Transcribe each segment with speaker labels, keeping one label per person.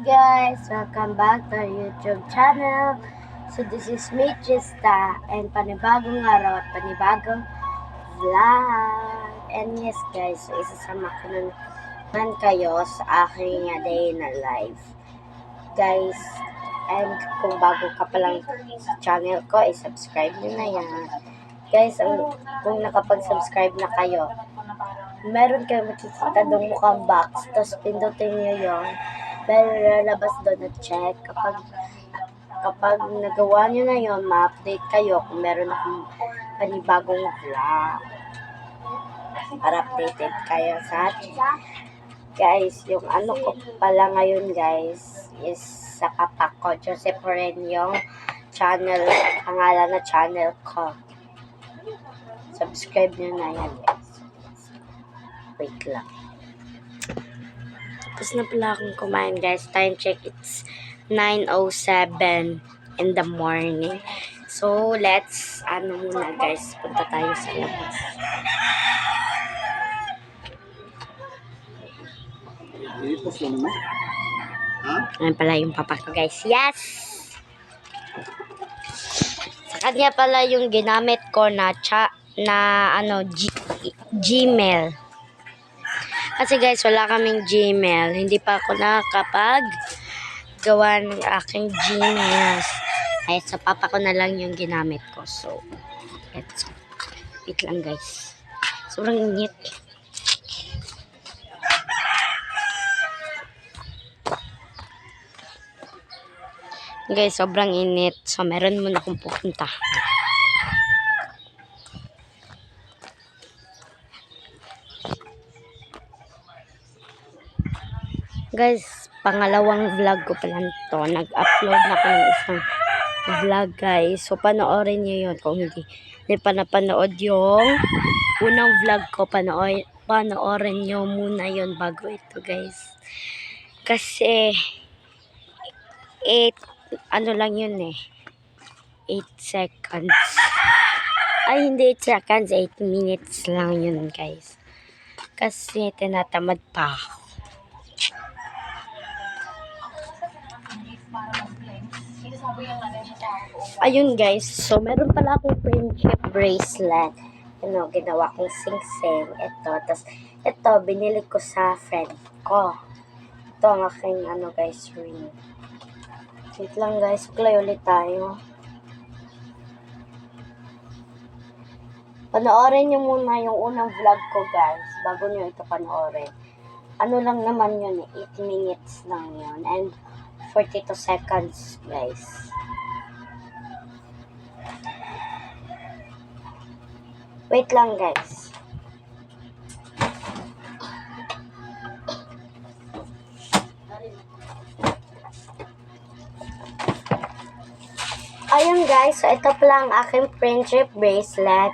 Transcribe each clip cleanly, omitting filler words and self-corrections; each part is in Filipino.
Speaker 1: guys, welcome back to our YouTube channel. So this is me, Chista, and panibagong araw at panibagong vlog. And yes guys, so isasama ko na naman kayo sa aking day na live. Guys, and kung bago ka pa lang sa channel ko, subscribe nyo na yan. Guys, kung nakapag-subscribe na kayo, meron kayo makikita doon mukhang box, tapos pindutin nyo yun. Pero lalabas doon na check. Kapag nagawa nyo na yon, ma-update kayo kung meron akong panibagong vlog. Para updated kayo sa atin. Guys, yung ano ko pala ngayon guys, is sa kapak ko. Joseph Oren yung channel, pangalan na channel ko. Subscribe nyo na yan guys. Wait lang. Tapos na pala akong kumain guys. Time check, it's 9:07 in the morning. So, let's, muna guys, punta tayo sa labas. Ayan pala yung papa ko guys. Yes! Sa kanya pala yung ginamit ko na Gmail. Kasi guys, wala kaming Gmail. Hindi pa ako nakakapag gawa ng aking Gmail. Ay, sa papa ko na lang yung ginamit ko. So, let's wait lang guys. Sobrang init. Guys, sobrang init. So, meron muna akong pupunta. Guys, pangalawang vlog ko pa lang to. Nag-upload na ako ng isang vlog guys. So, panoorin nyo yun. Kung hindi pa napanood yung unang vlog ko, panoorin nyo muna yun bago ito guys. Kasi, 8 seconds. Ay, hindi 8 seconds, 8 minutes lang yun guys. Kasi, tinatamad pa ako. Ayun guys, so meron pala akong friendship bracelet. Ginawa kong sing-sing. Ito, binili ko sa friend ko. Ito ang aking guys, ring. Wait lang guys, play ulit tayo. Panoorin nyo muna yung unang vlog ko guys, bago nyo ito panoorin. Ano lang naman yun, 8 minutes lang yun. And 42 seconds guys. Wait lang guys. Ayun guys, so ito pala ang aking friendship bracelet.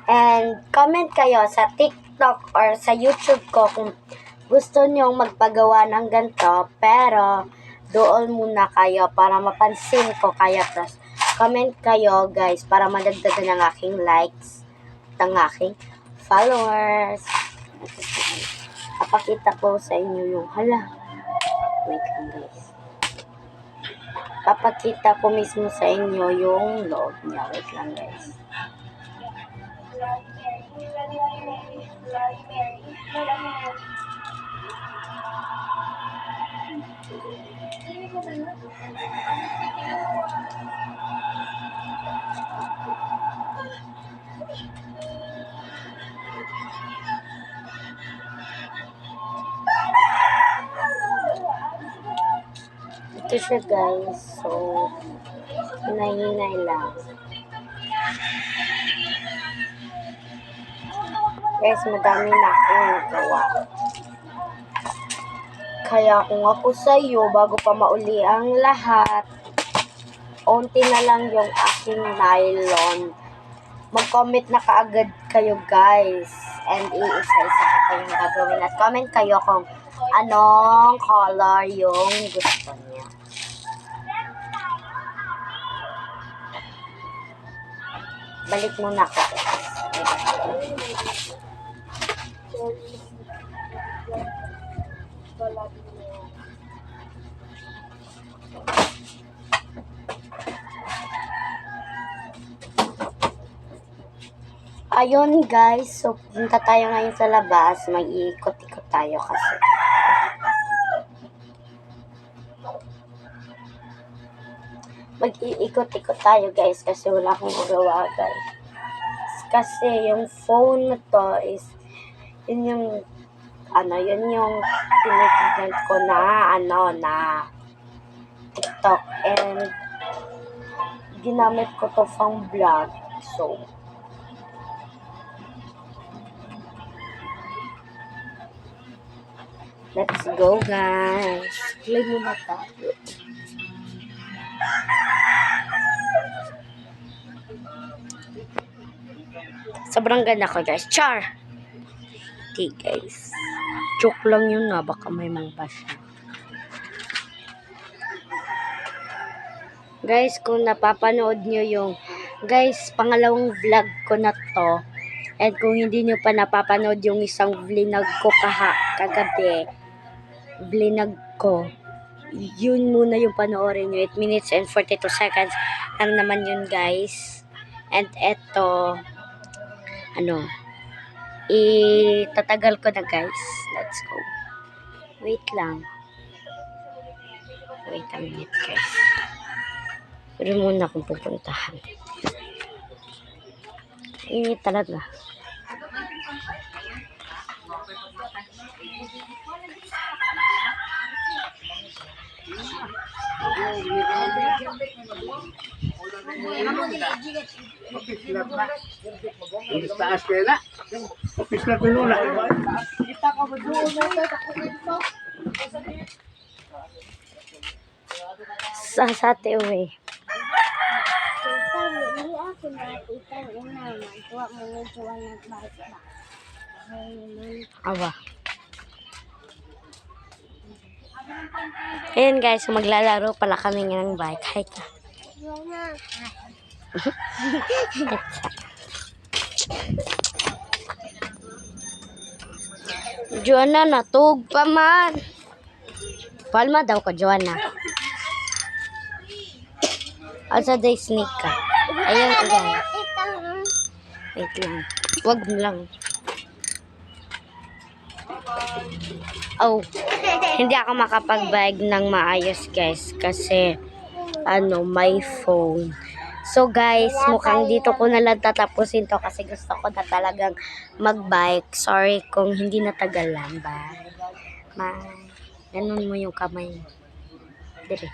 Speaker 1: And comment kayo sa TikTok or sa YouTube ko kung gusto nyong magpagawa ng ganito. Pero doon muna kayo para mapansin ko kaya. Plus, comment kayo guys para madagdagan ang aking likes at ang aking followers. Papakita ko sa inyo yung wait lang guys. Papakita ko mismo sa inyo yung loob niya. Wait lang guys. Ito siya guys. So, hinay-hinay lang. Guys, madami na akong nagawa. Kaya kung ako sa iyo, bago pa mauli ang lahat, unti na lang yung aking nylon. Mag-comment na kaagad kayo guys. And iisa-isa ko kayong gagawin. At comment kayo kung anong color yung gusto niya. Balik muna ko. Ayun guys, so punta tayo ngayon sa labas, mag-iikot-ikot tayo kasi. Mag-iikot-ikot tayo guys kasi wala akong magawa guys. Kasi yung phone na to is, yun yung tinitignan ko na TikTok, and ginamit ko to pang vlog. So, let's go guys. Play mo mata. Sobrang ganda ko guys. Char! Okay guys. Joke lang yun nga. Baka may mang-bash na. Guys, kung napapanood nyo yung pangalawang vlog ko na to, and kung hindi nyo pa napapanood yung isang vlog ko kagabi, vlog ko, yun muna yung panoorin nyo. 8 minutes and 42 seconds lang naman yun guys. And eto, itatagal ko na guys. Let's go. Wait lang. Wait a minute guys. Pero muna akong pupuntahan. Init talaga.
Speaker 2: Taas kaya na. Office na pinula.
Speaker 1: Sasate uwi. Awa. Ayan guys, maglalaro pala kami ng bike. Hi ka. Joanna, natug pa man. Palma daw ko, Joanna. Asa day sneak ka. Ayan ko guys. Wait lang. Wag mo lang. Oh, hindi ako makapag-bike ng maayos guys kasi my phone. So guys, mukhang dito ko na lang tatapusin to kasi gusto ko na talagang mag-bike. Sorry kung hindi natagalan. Bye. Bye. Ganun mo yung kamay. Dire.